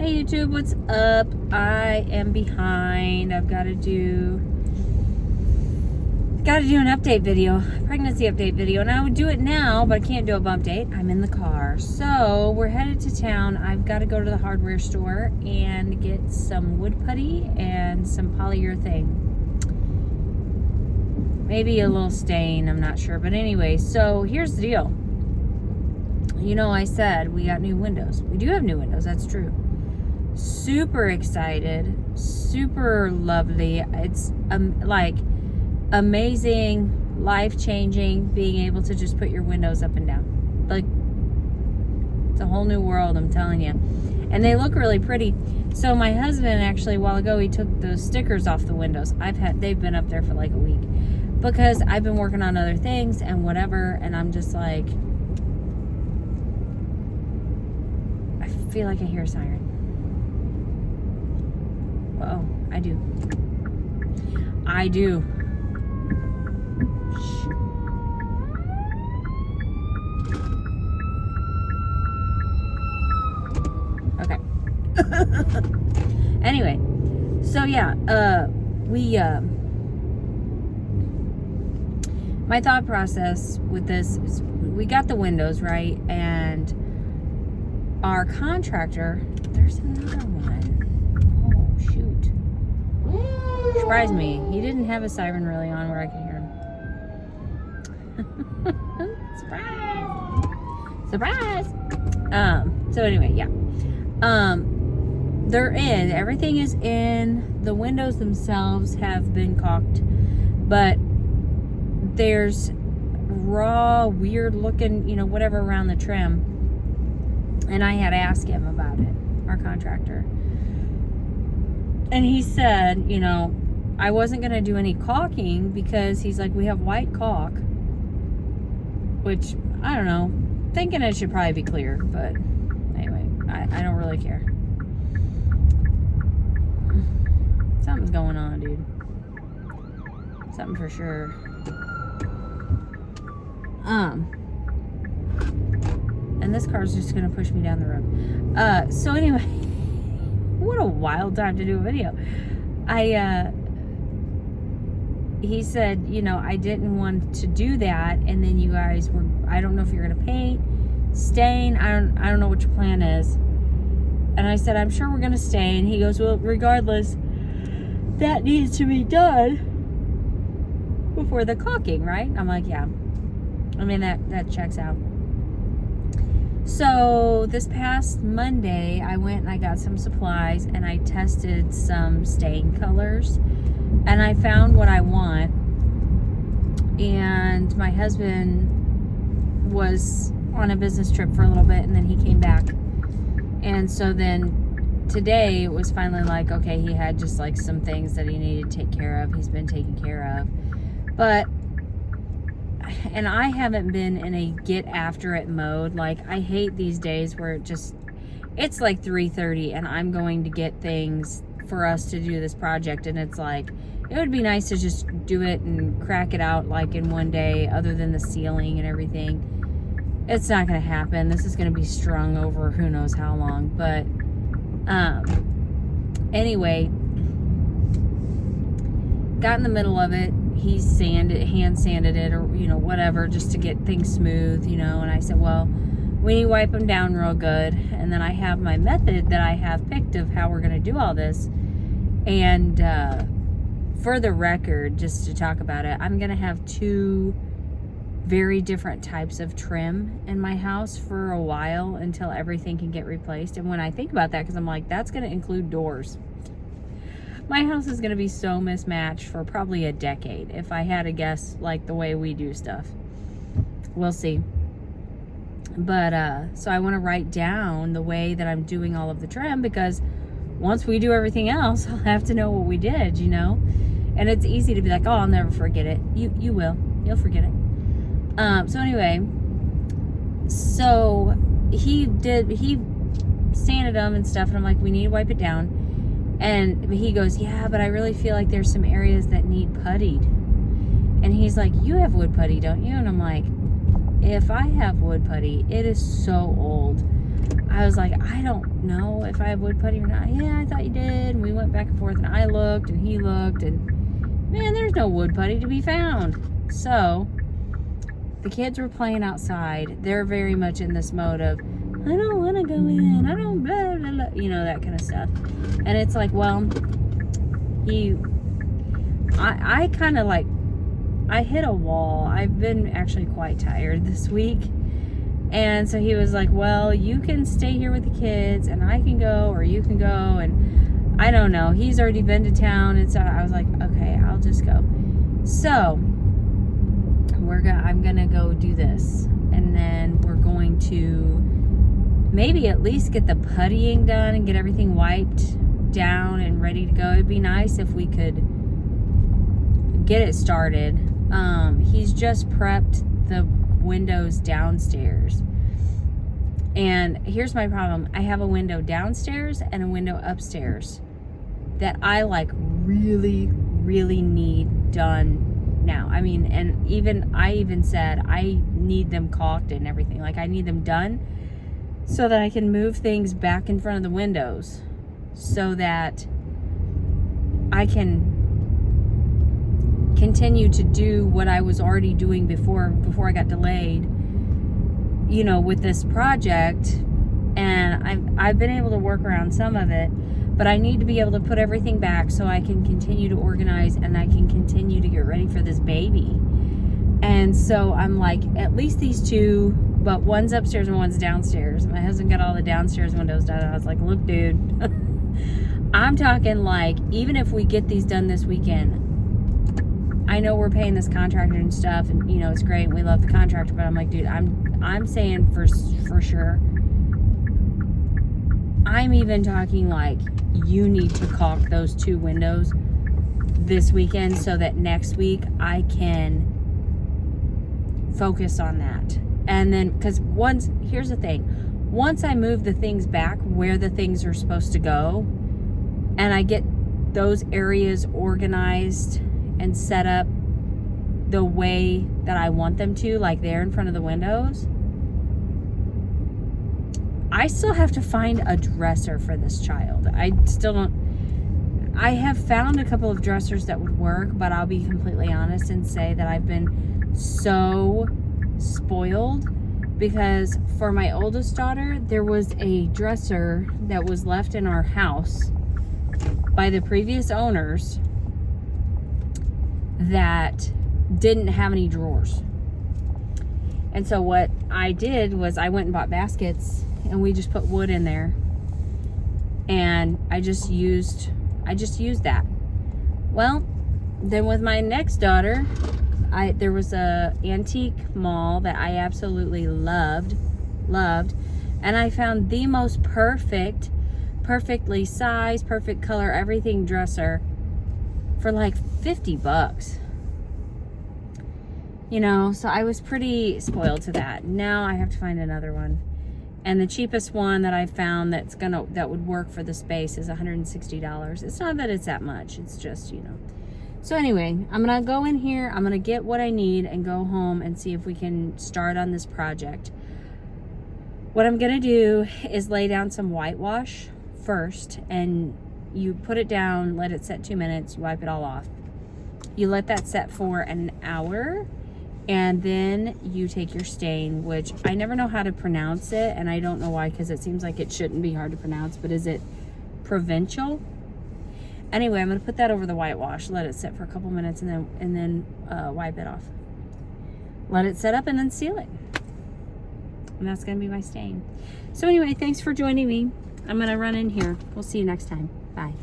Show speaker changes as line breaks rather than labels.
Hey YouTube, what's up? I am behind. I've got to do an update video, pregnancy update video, and I would do it now, but I can't do a bump date. I'm in the car. So we're headed to town. I've got to go to the hardware store and get some wood putty and some polyurethane. Maybe a little stain, I'm not sure. But anyway, so here's the deal. You know, I said we got new windows. We do have new windows, that's true. Super excited, super lovely. It's like amazing, life-changing, being able to just put your windows up and down. Like, it's a whole new world, I'm telling you. And they look really pretty. So my husband actually, a while ago, he took those stickers off the windows. They've been up there for like a week because I've been working on other things and whatever, and I'm just like, I feel like I hear a siren. Oh, I do. Shh. Okay. Anyway, so yeah, my thought process with this is we got the windows, right? And our contractor, there's another one. Surprised me. He didn't have a siren really on where I could hear him. Surprise! So anyway, yeah. Everything is in. The windows themselves have been caulked, but there's raw, weird looking, whatever around the trim. And I had asked him about it, our contractor. And he said, I wasn't going to do any caulking because he's like, we have white caulk, which, I don't know, thinking it should probably be clear, but anyway, I don't really care. Something's going on, dude. Something for sure. And this car's just going to push me down the road. So anyway, what a wild time to do a video. He said, I didn't want to do that, and then you guys were, I don't know if you're gonna paint, stain, I don't know what your plan is. And I said, I'm sure we're gonna stain. He goes, well, regardless, that needs to be done before the caulking, right? I'm like, yeah. I mean, that checks out. So this past Monday, I went and I got some supplies and I tested some stain colors, and I found what I want. And my husband was on a business trip for a little bit, and then he came back. And so then today it was finally like, okay, he had just like some things that he needed to take care of. He's been taken care of. And I haven't been in a get after it mode. Like, I hate these days where it's like 3:30 and I'm going to get things for us to do this project, and it's like, it would be nice to just do it and crack it out like in one day, other than the ceiling and everything. It's not going to happen. This is going to be strung over who knows how long. But anyway, got in the middle of it. He hand sanded it, or whatever, just to get things smooth, and I said, well, we need to wipe them down real good. And then I have my method that I have picked of how we're going to do all this. And for the record, just to talk about it, I'm going to have 2 very different types of trim in my house for a while until everything can get replaced. And when I think about that, because I'm like, that's going to include doors. My house is going to be so mismatched for probably a decade, if I had to guess, like the way we do stuff. We'll see. But, so I want to write down the way that I'm doing all of the trim, because once we do everything else, I'll have to know what we did, And it's easy to be like, oh, I'll never forget it. You will. You'll forget it. So anyway, so he sanded them and stuff, and I'm like, we need to wipe it down. And he goes, yeah, but I really feel like there's some areas that need puttied. And he's like, you have wood putty, don't you? And I'm like, if I have wood putty, it is so old. I was like, I don't know if I have wood putty or not. Yeah, I thought you did. And we went back and forth, and I looked and he looked, and man, there's no wood putty to be found. So the kids were playing outside. They're very much in this mode of, I don't want to go in. I don't blah, blah, blah, you know, that kind of stuff. And it's like, well, I kind of like, I hit a wall. I've been actually quite tired this week. And so he was like, well, you can stay here with the kids and I can go, or you can go. And I don't know. He's already been to town. And so I was like, okay, I'll just go. So I'm going to go do this. And then we're going to maybe at least get the puttying done and get everything wiped down and ready to go. It'd be nice if we could get it started. He's just prepped the windows downstairs, and here's my problem. I have a window downstairs and a window upstairs that I like really need done now. I mean, and I even said I need them caulked and everything. Like, I need them done so that I can move things back in front of the windows so that I can continue to do what I was already doing before I got delayed, you know, with this project. And I've been able to work around some of it, but I need to be able to put everything back so I can continue to organize and I can continue to get ready for this baby. And so I'm like, at least these two, but one's upstairs and one's downstairs. My husband got all the downstairs windows done. I was like, look, dude, I'm talking like, even if we get these done this weekend, I know we're paying this contractor and stuff, and you know, it's great and we love the contractor, but I'm like, dude, I'm saying for sure, I'm even talking like, you need to caulk those two windows this weekend so that next week I can focus on that. And then, because here's the thing, once I move the things back where the things are supposed to go, and I get those areas organized and set up the way that I want them to, like there in front of the windows, I still have to find a dresser for this child. I have found a couple of dressers that would work, but I'll be completely honest and say that I've been so spoiled, because for my oldest daughter, there was a dresser that was left in our house by the previous owners that didn't have any drawers. And so what I did was I went and bought baskets and we just put wood in there, and I just used that. Well, then with my next daughter, there was a antique mall that I absolutely loved, and I found the most perfectly sized, perfect color, everything dresser for like $50. You know, so I was pretty spoiled to that. Now I have to find another one. And the cheapest one that I found that would work for the space is $160. It's not that it's that much. It's just, you know. So anyway, I'm going to go in here. I'm going to get what I need and go home and see if we can start on this project. What I'm going to do is lay down some whitewash first, and you put it down, let it set 2 minutes, you wipe it all off. You let that set for an hour, and then you take your stain, which I never know how to pronounce it, and I don't know why, because it seems like it shouldn't be hard to pronounce, but is it Provincial? Anyway, I'm going to put that over the whitewash, let it sit for a couple minutes, and then wipe it off. Let it set up and then seal it. And that's going to be my stain. So anyway, thanks for joining me. I'm going to run in here. We'll see you next time. Bye.